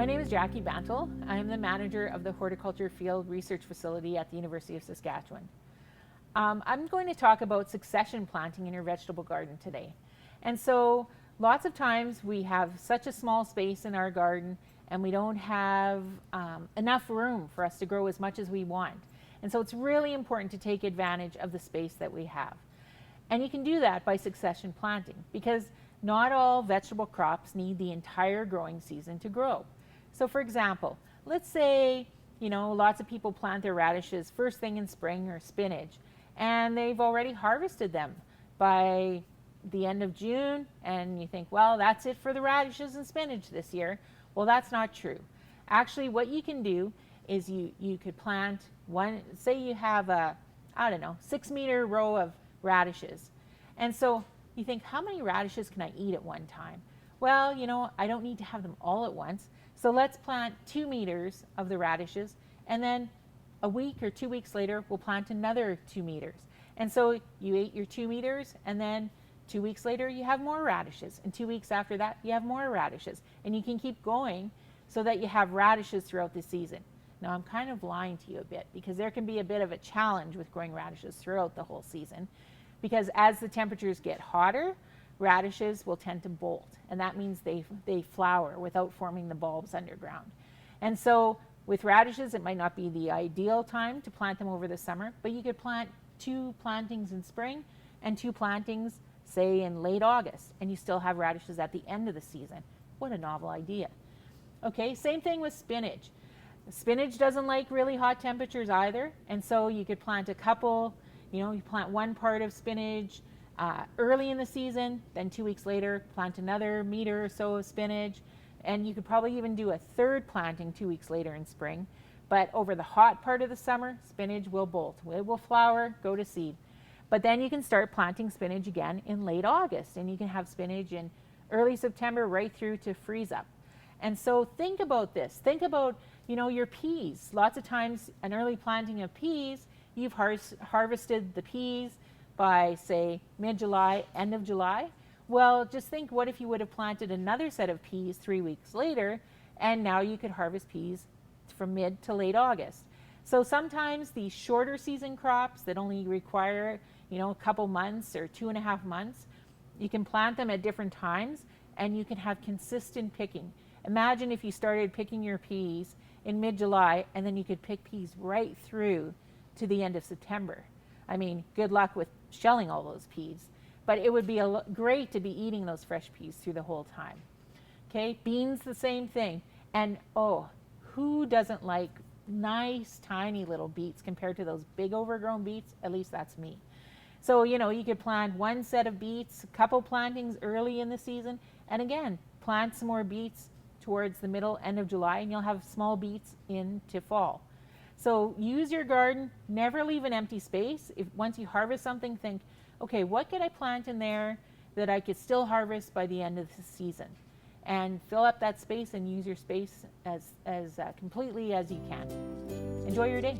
My name is Jackie Bantle. I am the manager of the Horticulture Field Research Facility at the University of Saskatchewan. I'm going to talk about succession planting in your vegetable garden today. And so lots of times we have such a small space in our garden and we don't have enough room for us to grow as much as we want. And so it's really important to take advantage of the space that we have. And you can do that by succession planting because not all vegetable crops need the entire growing season to grow. So for example, let's say, lots of people plant their radishes first thing in spring or spinach, and they've already harvested them by the end of June, and you think, well, that's it for the radishes and spinach this year. Well, that's not true. Actually, what you can do is you could plant one, say you have a, 6-meter row of radishes. And so you think, how many radishes can I eat at one time? Well, I don't need to have them all at once. So let's plant 2 meters of the radishes, and then a week or 2 weeks later, we'll plant another 2 meters. And so you ate your 2 meters, and then 2 weeks later, you have more radishes. And 2 weeks after that, you have more radishes. And you can keep going so that you have radishes throughout the season. Now, I'm kind of lying to you a bit because there can be a bit of a challenge with growing radishes throughout the whole season. Because as the temperatures get hotter, radishes will tend to bolt, and that means they flower without forming the bulbs underground. And so with radishes, it might not be the ideal time to plant them over the summer, but you could plant 2 plantings in spring and 2 plantings, say, in late August, and you still have radishes at the end of the season. What a novel idea. Okay, same thing with spinach. Spinach doesn't like really hot temperatures either, and so you could plant a couple, you plant one part of spinach early in the season, then 2 weeks later, plant another meter or so of spinach, and you could probably even do a third planting 2 weeks later in spring. But over the hot part of the summer, spinach will bolt. It will flower, go to seed. But then you can start planting spinach again in late August, and you can have spinach in early September right through to freeze up. And so think about this. Think about, your peas. Lots of times, an early planting of peas, you've harvested the peas by, say, mid-July, end of July. Well, just think, what if you would have planted another set of peas 3 weeks later, and now you could harvest peas from mid to late August. So sometimes these shorter season crops that only require, a couple months or 2.5 months, you can plant them at different times, and you can have consistent picking. Imagine if you started picking your peas in mid-July, and then you could pick peas right through to the end of September. I mean, good luck with shelling all those peas, but it would be great to be eating those fresh peas through the whole time. Okay, beans, the same thing. And who doesn't like nice, tiny little beets compared to those big overgrown beets? At least that's me. So, you could plant one set of beets, a couple plantings early in the season, and again, plant some more beets towards the middle, end of July, and you'll have small beets into fall. So use your garden, never leave an empty space. Once you harvest something, think, okay, what could I plant in there that I could still harvest by the end of the season? And fill up that space and use your space as completely as you can. Enjoy your day.